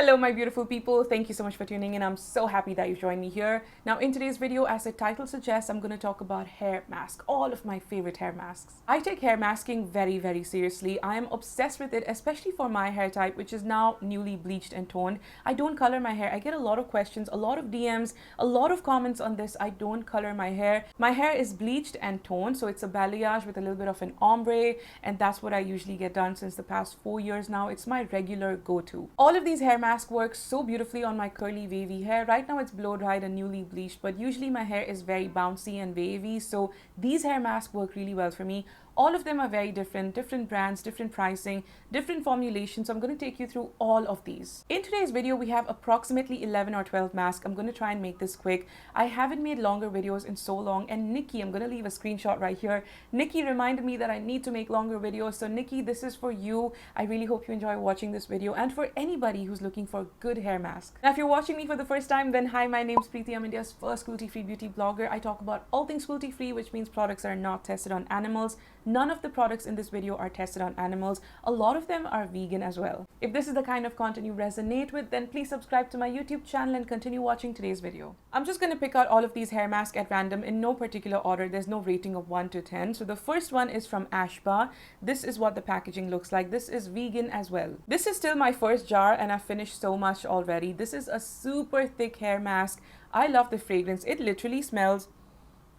Hello my beautiful people, thank you so much for tuning in. I'm so happy that you joined me here. Now in today's video, as the title suggests, I'm going to talk about hair mask, all of my favorite hair masks. I take hair masking very seriously. I am obsessed with it, especially for my hair type, which is now newly bleached and toned. I don't color my hair. I get a lot of questions, a lot of DMs, a lot of comments on this. I don't color my hair. My hair is bleached and toned, so it's a balayage with a little bit of an ombre, and that's what I usually get done since the past 4 years now. It's my regular go-to. All of these hair masks work so beautifully on my curly wavy hair. Right now it's blow dried and newly bleached, but usually my hair is very bouncy and wavy, so these hair masks work really well for me. All of them are very different brands, different pricing, different formulations. So I'm going to take you through all of these. In today's video, we have approximately 11 or 12 masks. I'm going to try and make this quick. I haven't made longer videos in so long. And Nikki, I'm going to leave a screenshot right here. Nikki reminded me that I need to make longer videos. So Nikki, this is for you. I really hope you enjoy watching this video. And for anybody who's looking for a good hair mask. Now, if you're watching me for the first time, then hi, my name's Preiti. I'm India's first cruelty-free beauty blogger. I talk about all things cruelty-free, which means products that are not tested on animals. None of the products in this video are tested on animals. A lot of them are vegan as well. If this is the kind of content you resonate with, then please subscribe to my YouTube channel and continue watching today's video. I'm just going to pick out all of these hair masks at random in no particular order. There's no rating of 1 to 10. So the first one is from Ashba. This is what the packaging looks like. This is vegan as well. This is still my first jar and I've finished so much already. This is a super thick hair mask. I love the fragrance. It literally smells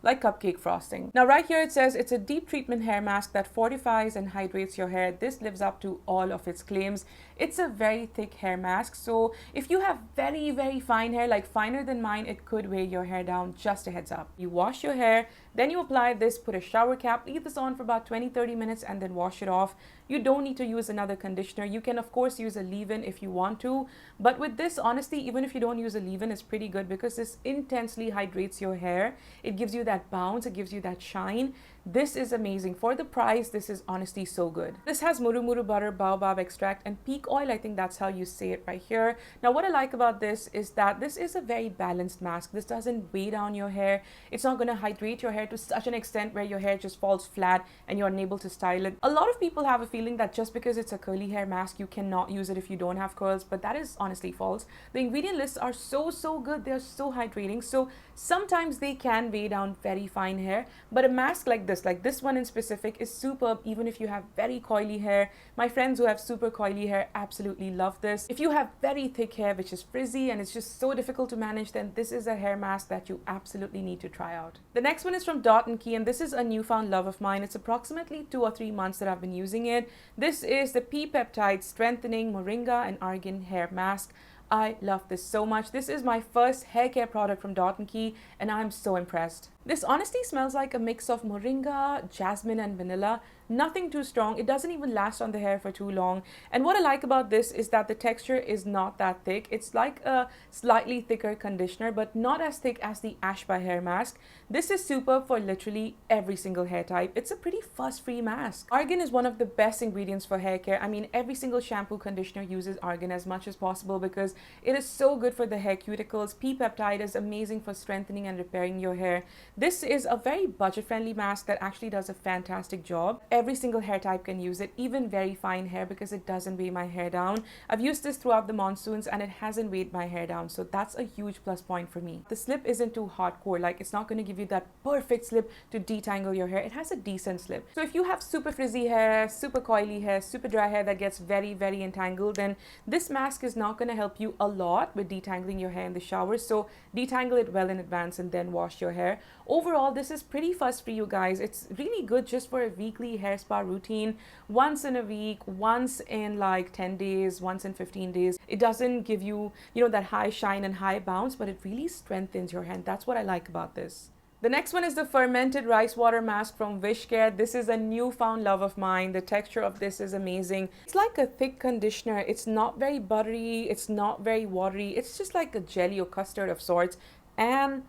like cupcake frosting. Now right here it says it's a deep treatment hair mask that fortifies and hydrates your hair. This lives up to all of its claims. It's a very thick hair mask, so if you have very fine hair, like finer than mine, it could weigh your hair down. Just a heads up. You wash your hair, then you apply this, put a shower cap, leave this on for about 20-30 minutes and then wash it off. You don't need to use another conditioner. You can of course use a leave-in if you want to, but with this, honestly, even if you don't use a leave-in, it's pretty good because this intensely hydrates your hair. It gives you that bounce, it gives you that shine. This is amazing. For the price, this is honestly so good. This has muru butter, baobab extract, and peak oil. I think that's how you say it right here. Now, what I like about this is that this is a very balanced mask. This doesn't weigh down your hair. It's not going to hydrate your hair to such an extent where your hair just falls flat and you're unable to style it. A lot of people have a feeling that just because it's a curly hair mask, you cannot use it if you don't have curls, but that is honestly false. The ingredient lists are so good. They're so hydrating. So sometimes they can weigh down very fine hair, but a mask like this one in specific, is superb even if you have very coily hair. My friends who have super coily hair absolutely love this. If you have very thick hair which is frizzy and it's just so difficult to manage, then this is a hair mask that you absolutely need to try out. The next one is from Dot & Key, and this is a newfound love of mine. It's approximately 2 or 3 months that I've been using it. This is the Peptide Strengthening Moringa and Argan Hair Mask. I love this so much. This is my first hair care product from Dot & Key and I'm so impressed. This honestly smells like a mix of moringa, jasmine and vanilla. Nothing too strong. It doesn't even last on the hair for too long. And what I like about this is that the texture is not that thick. It's like a slightly thicker conditioner, but not as thick as the Ashba hair mask. This is superb for literally every single hair type. It's a pretty fuss-free mask. Argan is one of the best ingredients for hair care. I mean, every single shampoo conditioner uses argan as much as possible because it is so good for the hair cuticles. Peptide is amazing for strengthening and repairing your hair. This is a very budget-friendly mask that actually does a fantastic job. Every single hair type can use it, even very fine hair, because it doesn't weigh my hair down. I've used this throughout the monsoons and it hasn't weighed my hair down, so that's a huge plus point for me. The slip isn't too hardcore, like it's not going to give you that perfect slip to detangle your hair. It has a decent slip. So if you have super frizzy hair, super coily hair, super dry hair that gets very entangled, then this mask is not going to help you a lot with detangling your hair in the shower. So detangle it well in advance and then wash your hair. Overall, this is pretty fuss-free, you guys. It's really good just for a weekly hair spa routine. Once in a week, once in like 10 days, once in 15 days. It doesn't give you, that high shine and high bounce, but it really strengthens your hair. And that's what I like about this. The next one is the Fermented Rice Water Mask from Wishcare. This is a newfound love of mine. The texture of this is amazing. It's like a thick conditioner. It's not very buttery. It's not very watery. It's just like a jelly or custard of sorts. And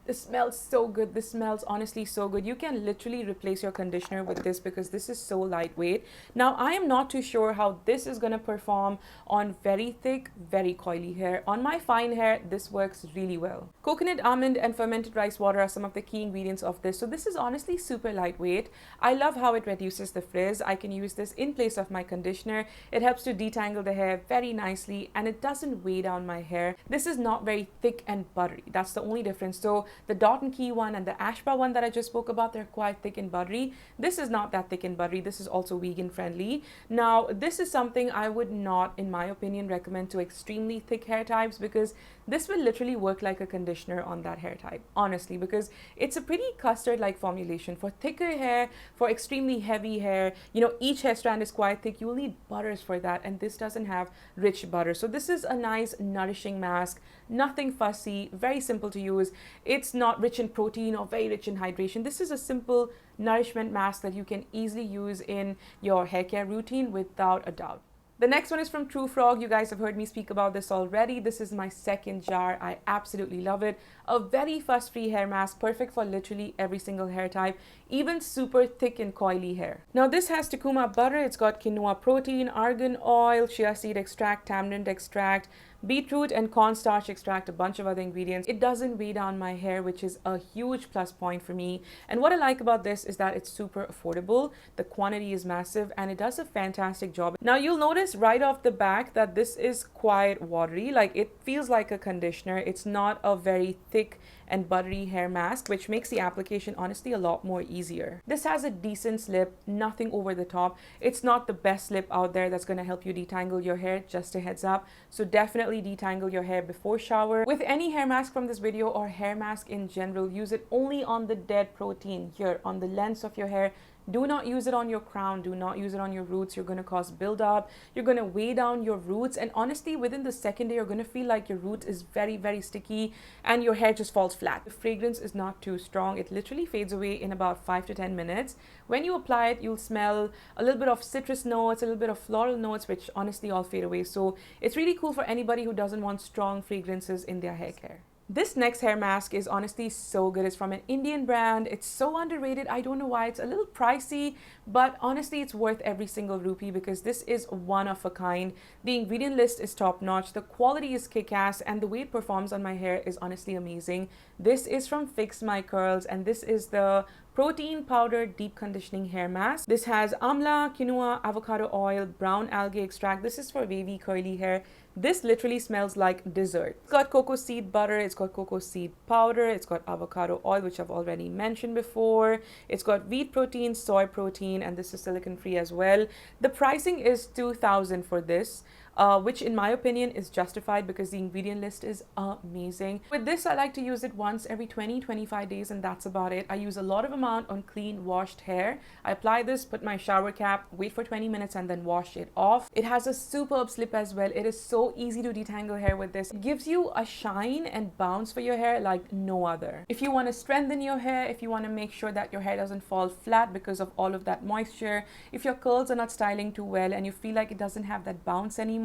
This smells so good. This smells honestly so good. You can literally replace your conditioner with this because this is so lightweight. Now, I am not too sure how this is going to perform on very thick, very coily hair. On my fine hair, this works really well. Coconut, almond, and fermented rice water are some of the key ingredients of this. So this is honestly super lightweight. I love how it reduces the frizz. I can use this in place of my conditioner. It helps to detangle the hair very nicely and it doesn't weigh down my hair. This is not very thick and buttery. That's the only difference. So the Dot and Key one and the Ashba one that I just spoke about, they're quite thick and buttery. This is not that thick and buttery. This is also vegan friendly. Now, this is something I would not, in my opinion, recommend to extremely thick hair types because this will literally work like a conditioner on that hair type, honestly, because it's a pretty custard-like formulation. For thicker hair, for extremely heavy hair, you know, each hair strand is quite thick. You will need butters for that, and this doesn't have rich butter. So this is a nice, nourishing mask, nothing fussy, very simple to use. It's not rich in protein or very rich in hydration. This is a simple nourishment mask that you can easily use in your hair care routine without a doubt. The next one is from True Frog. You guys have heard me speak about this already. This is my second jar. I absolutely love it. A very fuss-free hair mask, perfect for literally every single hair type, even super thick and coily hair. Now this has Takuma butter. It's got quinoa protein, argan oil, chia seed extract, tamarind extract, beetroot and cornstarch extract, a bunch of other ingredients. It doesn't weigh down my hair, which is a huge plus point for me. And what I like about this is that it's super affordable. The quantity is massive and it does a fantastic job. Now you'll notice right off the back that this is quite watery. Like, it feels like a conditioner. It's not a very thick and buttery hair mask, which makes the application honestly a lot more easier. This has a decent slip, nothing over the top. It's not the best slip out there that's going to help you detangle your hair, just a heads up. So definitely detangle your hair before shower. With any hair mask from this video or hair mask in general, use it only on the dead protein here on the lengths of your hair. Do not use it on your crown. Do not use it on your roots. You're going to cause buildup. You're going to weigh down your roots. And honestly, within the second day, you're going to feel like your root is very, very sticky and your hair just falls flat. The fragrance is not too strong. It literally fades away in about 5 to 10 minutes. When you apply it, you'll smell a little bit of citrus notes, a little bit of floral notes, which honestly all fade away. So it's really cool for anybody who doesn't want strong fragrances in their hair care. This next hair mask is honestly so good. It's from an Indian brand. It's so underrated. I don't know why. It's a little pricey, but honestly, it's worth every single rupee because this is one of a kind. The ingredient list is top notch. The quality is kick-ass and the way it performs on my hair is honestly amazing. This is from Fix My Curls and this is the protein powder deep conditioning hair mask. This has amla, quinoa, avocado oil, brown algae extract. This is for wavy curly hair. This literally smells like dessert. It's got cocoa seed butter, it's got cocoa seed powder, it's got avocado oil, which I've already mentioned before. It's got wheat protein, soy protein, and this is silicone free as well. The pricing is $2,000 for this. Which in my opinion is justified because the ingredient list is amazing. With this, I like to use it once every 20-25 days and that's about it. I use a lot of amount on clean washed hair. I apply this, put my shower cap, wait for 20 minutes and then wash it off. It has a superb slip as well. It is so easy to detangle hair with this. It gives you a shine and bounce for your hair like no other. If you want to strengthen your hair, if you want to make sure that your hair doesn't fall flat because of all of that moisture, if your curls are not styling too well and you feel like it doesn't have that bounce anymore,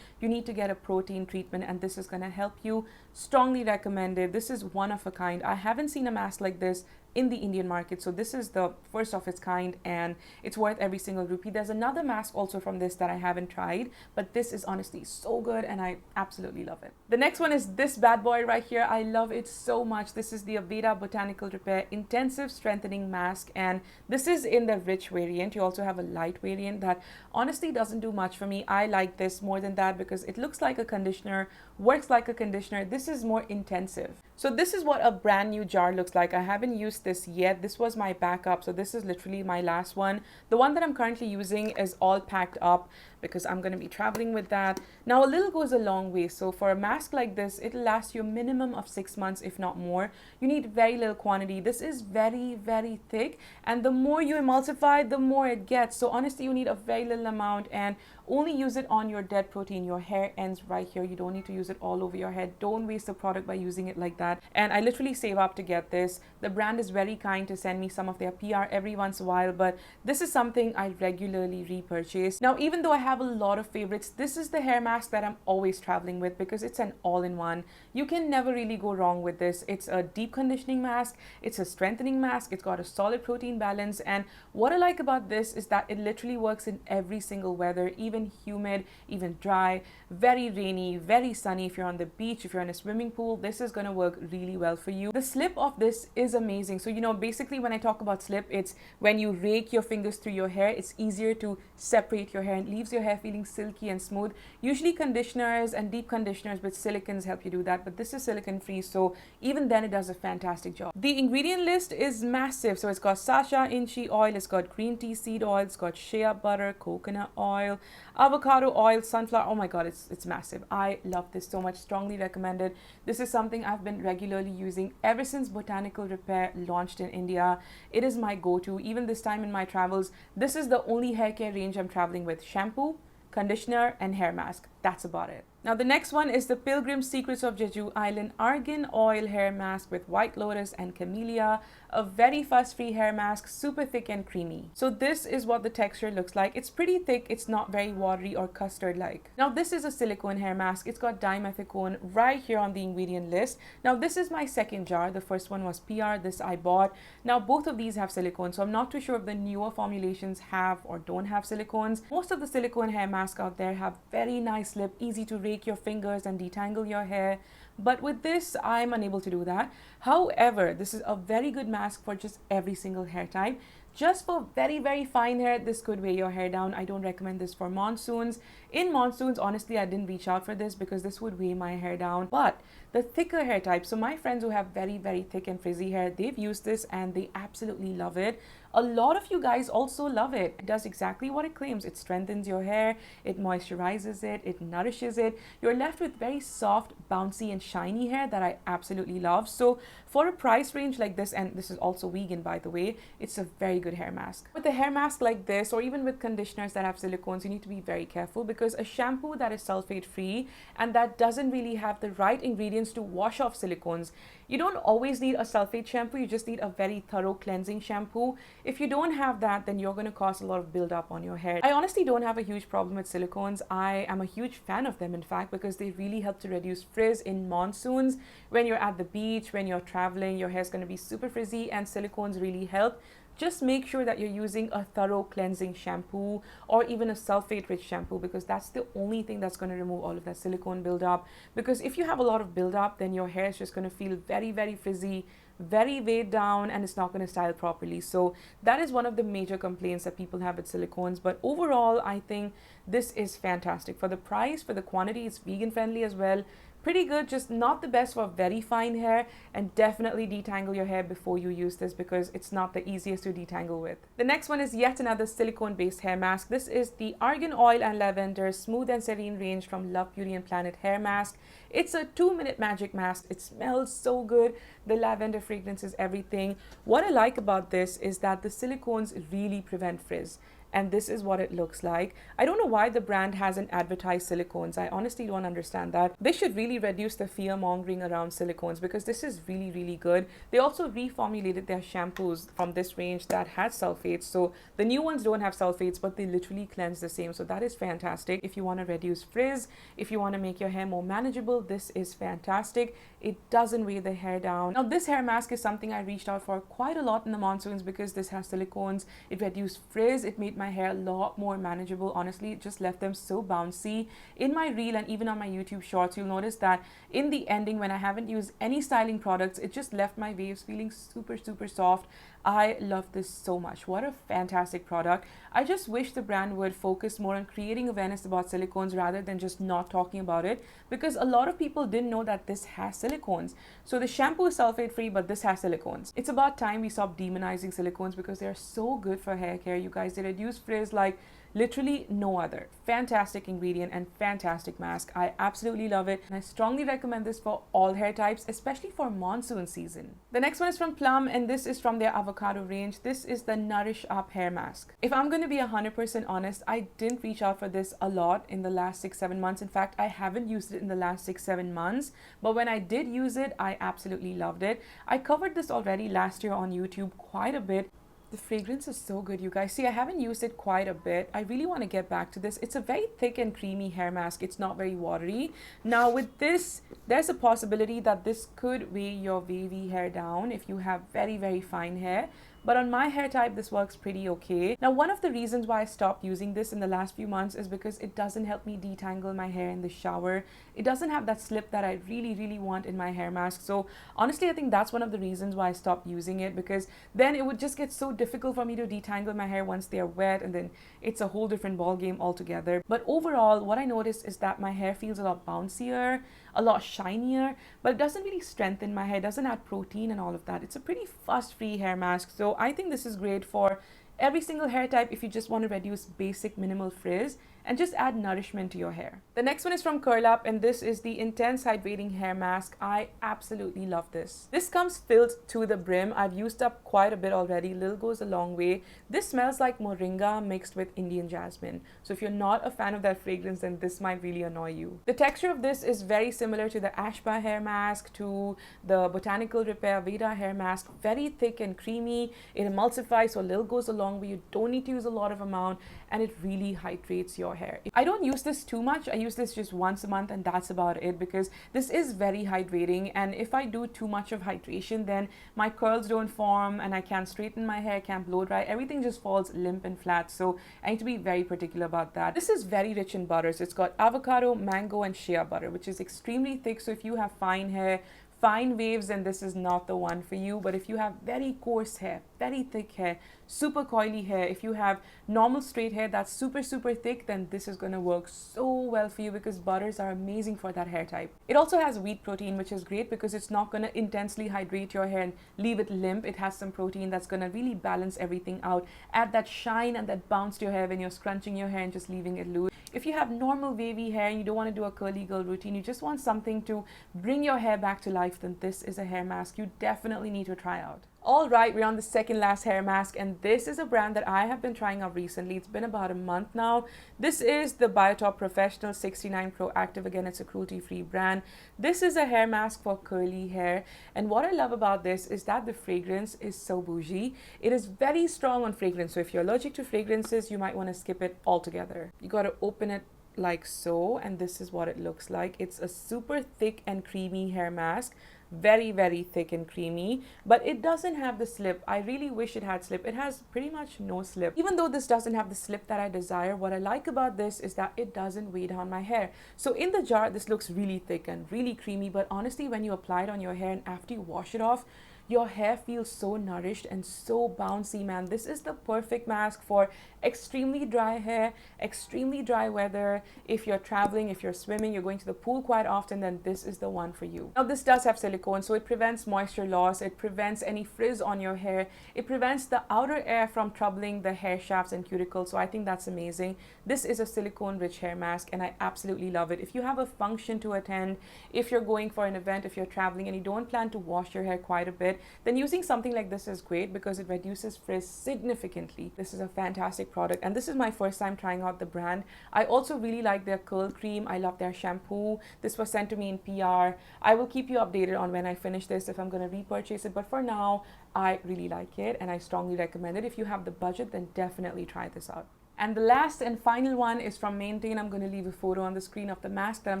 you need to get a protein treatment and this is going to help you. Strongly recommended. This is one of a kind. I haven't seen a mask like this in the Indian market, so this is the first of its kind and it's worth every single rupee. There's another mask also from this that I haven't tried, but this is honestly so good and I absolutely love it. The next one is this bad boy right here. I love it so much. This is the Aveda Botanical Repair Intensive Strengthening Mask and this is in the rich variant. You also have a light variant that honestly doesn't do much for me. I like this more than that because it looks like a conditioner, works like a conditioner. This is more intensive. So this is what a brand new jar looks like. I haven't used this yet. This was my backup. So this is literally my last one. The one that I'm currently using is all packed up because I'm going to be traveling with that. Now a little goes a long way. So for a mask like this, it'll last you a minimum of 6 months, if not more. You need very little quantity. This is very, very thick. And the more you emulsify, the more it gets. So honestly, you need a very little amount and only use it on your dead protein. Your hair ends right here. You don't need to use it all over your head. Don't waste the product by using it like that. And I literally save up to get this. The brand is very kind to send me some of their PR every once in a while, but this is something I regularly repurchase. Now, even though I have a lot of favorites. This is the hair mask that I'm always traveling with because it's an all-in-one. You can never really go wrong with this. It's a deep conditioning mask, it's a strengthening mask, it's got a solid protein balance, and what I like about this is that it literally works in every single weather, even humid, even dry, very rainy, very sunny. If you're on the beach, if you're in a swimming pool, this is going to work really well for you. The slip of this is amazing. So, you know, basically when I talk about slip, it's when you rake your fingers through your hair, it's easier to separate your hair and leaves your hair feeling silky and smooth. Usually conditioners and deep conditioners with silicons help you do that, but this is silicone free, so even then it does a fantastic job. The ingredient list is massive. So it's got Sasha Inchi oil, it's got green tea seed oil, it's got shea butter, coconut oil, avocado oil, sunflower. Oh my god, it's massive. I love this so much. Strongly recommended. This is something I've been regularly using ever since Botanical Repair launched in India. It is my go-to. Even this time in my travels, this is the only hair care range I'm traveling with. Shampoo, conditioner, and hair mask. That's about it. Now the next one is the Pilgrim Secrets of Jeju Island Argan Oil Hair Mask with White Lotus and Camellia. A very fuss-free hair mask, super thick and creamy. So this is what the texture looks like. It's pretty thick, it's not very watery or custard-like. Now this is a silicone hair mask. It's got dimethicone right here on the ingredient list. Now this is my second jar. The first one was PR, this I bought. Now both of these have silicone, so I'm not too sure if the newer formulations have or don't have silicones. Most of the silicone hair masks out there have very nice slip, easy to rake your fingers and detangle your hair, but with this I'm unable to do that. However, this is a very good mask for just every single hair type. Just for very fine hair, this could weigh your hair down. I don't recommend this for monsoons. In monsoons, honestly, I didn't reach out for this because this would weigh my hair down. But the thicker hair type, so my friends who have very thick and frizzy hair, they've used this and they absolutely love it. A lot of you guys also love it. It does exactly what it claims. It strengthens your hair, it moisturizes it, it nourishes it. You're left with very soft, bouncy and shiny hair that I absolutely love. So for a price range like this, and this is also vegan by the way, it's a very good hair mask. With a hair mask like this, or even with conditioners that have silicones, you need to be very careful because a shampoo that is sulfate free and that doesn't really have the right ingredients to wash off silicones. You don't always need a sulfate shampoo, you just need a very thorough cleansing shampoo. If you don't have that, then you're going to cause a lot of buildup on your hair. I honestly don't have a huge problem with silicones. I am a huge fan of them, in fact, because they really help to reduce frizz in monsoons. When you're at the beach, when you're traveling, your hair's going to be super frizzy and silicones really help. Just make sure that you're using a thorough cleansing shampoo or even a sulfate rich shampoo, because that's the only thing that's going to remove all of that silicone buildup. Because if you have a lot of buildup, then your hair is just going to feel very frizzy, very weighed down, and it's not going to style properly. So that is one of the major complaints that people have with silicones. But overall, I think this is fantastic. For the price, for the quantity, it's vegan friendly as well. Pretty good, just not the best for very fine hair, and definitely detangle your hair before you use this because it's not the easiest to detangle with. The next one is yet another silicone based hair mask. This is the Argan Oil and Lavender Smooth and Serene range from Love Beauty and Planet hair mask. It's a 2-minute magic mask. It smells so good. The lavender fragrance is everything. What I like about this is that the silicones really prevent frizz. And this is what it looks like. I don't know why the brand hasn't advertised silicones. I honestly don't understand that. They should really reduce the fear mongering around silicones because this is really good. They also reformulated their shampoos from this range that had sulfates. So the new ones don't have sulfates, but they literally cleanse the same. So that is fantastic. If you want to reduce frizz, if you want to make your hair more manageable, this is fantastic. It doesn't weigh the hair down. Now this hair mask is something I reached out for quite a lot in the monsoons because this has silicones. It reduced frizz. It made my hair a lot more manageable. Honestly, it just left them so bouncy. In my reel and even on my YouTube shorts, you'll notice that in the ending, when I haven't used any styling products, it just left my waves feeling super soft. I love this so much. What a fantastic product. I just wish the brand would focus more on creating awareness about silicones rather than just not talking about it, because a lot of people didn't know that this has silicones. So the shampoo is sulfate free, but this has silicones. It's about time we stop demonizing silicones because they're so good for hair care. You guys, they reduce frizz like literally no other. Fantastic ingredient and fantastic mask. I absolutely love it, and I strongly recommend this for all hair types, especially for monsoon season. The next one is from Plum, and this is from their Avocado range. This is the Nourish Up hair mask. If I'm going to be 100% honest, I didn't reach out for this a lot in the last 6-7 months. In fact, I haven't used it in the last 6-7 months, but when I did use it, I absolutely loved it. I covered this already last year on YouTube quite a bit. The fragrance is so good, you guys. See, I haven't used it quite a bit. I really want to get back to this. It's a very thick and creamy hair mask. It's not very watery. Now with this, there's a possibility that this could weigh your wavy hair down if you have very, very fine hair. But on my hair type, this works pretty okay. Now, one of the reasons why I stopped using this in the last few months is because it doesn't help me detangle my hair in the shower. It doesn't have that slip that I really, really want in my hair mask. So honestly, I think that's one of the reasons why I stopped using it, because then it would just get so difficult for me to detangle my hair once they are wet, and then it's a whole different ball game altogether. But overall, what I noticed is that my hair feels a lot bouncier, a lot shinier, but it doesn't really strengthen my hair, doesn't add protein and all of that. It's a pretty fuss-free hair mask. So I think this is great for every single hair type if you just want to reduce basic minimal frizz and just add nourishment to your hair. The next one is from Curl Up, and this is the Intense Hydrating Hair Mask. I absolutely love this. This comes filled to the brim. I've used up quite a bit already. Little goes a long way. This smells like Moringa mixed with Indian jasmine. So if you're not a fan of that fragrance, then this might really annoy you. The texture of this is very similar to the Ashba hair mask, to the Botanical Repair Aveda hair mask. Very thick and creamy. It emulsifies, so a little goes a long way. You don't need to use a lot of amount, and it really hydrates your hair. I don't use this too much. I use this just once a month, and that's about it, because this is very hydrating. And if I do too much of hydration, then my curls don't form and I can't straighten my hair, can't blow dry. Everything just falls limp and flat. So I need to be very particular about that. This is very rich in butters. It's got avocado, mango, and shea butter, which is extremely thick. So if you have fine hair, fine waves, then this is not the one for you. But if you have very coarse hair, very thick hair, super coily hair, if you have normal straight hair that's super thick, then this is going to work so well for you, because butters are amazing for that hair type. It also has wheat protein, which is great because it's not going to intensely hydrate your hair and leave it limp. It has some protein that's going to really balance everything out, add that shine and that bounce to your hair when you're scrunching your hair and just leaving it loose. If you have normal wavy hair and you don't want to do a curly girl routine, you just want something to bring your hair back to life, then this is a hair mask you definitely need to try out. All right, we're on the second last hair mask, and this is a brand that I have been trying out recently. It's been about a month now. This is the Biotop Professional 69 Pro Active. Again, it's a cruelty-free brand. This is a hair mask for curly hair, and what I love about this is that the fragrance is so bougie. It is very strong on fragrance, so if you're allergic to fragrances, you might want to skip it altogether. You got to open it like so, and this is what it looks like. It's a super thick and creamy hair mask. Very thick and creamy, but it doesn't have the slip. I really wish it had slip. It has pretty much no slip. Even though this doesn't have the slip that I desire, what I like about this is that it doesn't weigh down my hair. So in the jar, this looks really thick and really creamy, but honestly, when you apply it on your hair and after you wash it off, your hair feels so nourished and so bouncy, man. This is the perfect mask for extremely dry hair, extremely dry weather. If you're traveling, if you're swimming, you're going to the pool quite often, then this is the one for you. Now, this does have silicone, so it prevents moisture loss. It prevents any frizz on your hair. It prevents the outer air from troubling the hair shafts and cuticles. So I think that's amazing. This is a silicone-rich hair mask, and I absolutely love it. If you have a function to attend, if you're going for an event, if you're traveling and you don't plan to wash your hair quite a bit, then using something like this is great because it reduces frizz significantly. This is a fantastic product, and this is my first time trying out the brand. I also really like their curl cream. I love their shampoo. This was sent to me in PR. I will keep you updated on when I finish this if I'm going to repurchase it, but for now, I really like it and I strongly recommend it. If you have the budget, then definitely try this out. And the last and final one is from Maintain. I'm going to leave a photo on the screen of the mask that I'm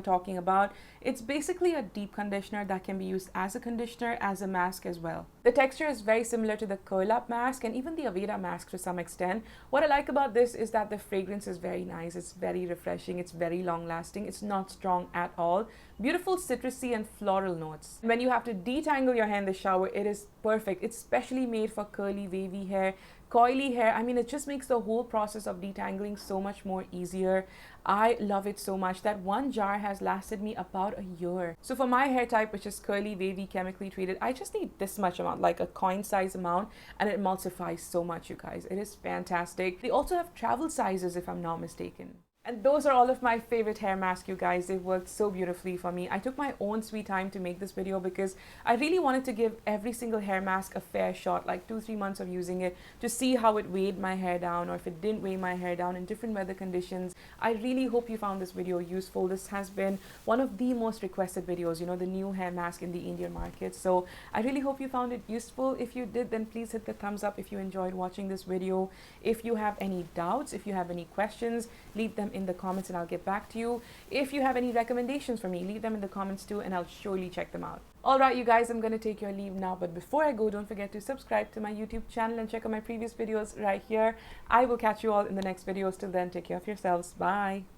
talking about. It's basically a deep conditioner that can be used as a conditioner, as a mask as well. The texture is very similar to the Curl Up mask and even the Aveda mask to some extent. What I like about this is that the fragrance is very nice. It's very refreshing. It's very long lasting. It's not strong at all. Beautiful citrusy and floral notes. When you have to detangle your hair in the shower, it is perfect. It's specially made for curly, wavy hair, coily hair. I mean, it just makes the whole process of detangling so much more easier. I love it so much that one jar has lasted me about a year. So for my hair type, which is curly, wavy, chemically treated, I just need this much amount, like a coin size amount, and it emulsifies so much, you guys. It is fantastic. They also have travel sizes if I'm not mistaken. And those are all of my favorite hair masks, you guys. They worked so beautifully for me. I took my own sweet time to make this video because I really wanted to give every single hair mask a fair shot, like 2-3 months of using it, to see how it weighed my hair down or if it didn't weigh my hair down in different weather conditions. I really hope you found this video useful. This has been one of the most requested videos, you know, the new hair mask in the Indian market. So I really hope you found it useful. If you did, then please hit the thumbs up if you enjoyed watching this video. If you have any doubts, if you have any questions, leave them in the comments and I'll get back to you. If you have any recommendations for me, leave them in the comments too and I'll surely check them out. Alright you guys, I'm gonna take your leave now, but before I go, don't forget to subscribe to my YouTube channel and check out my previous videos right here. I will catch you all in the next videos. Till then, take care of yourselves. Bye.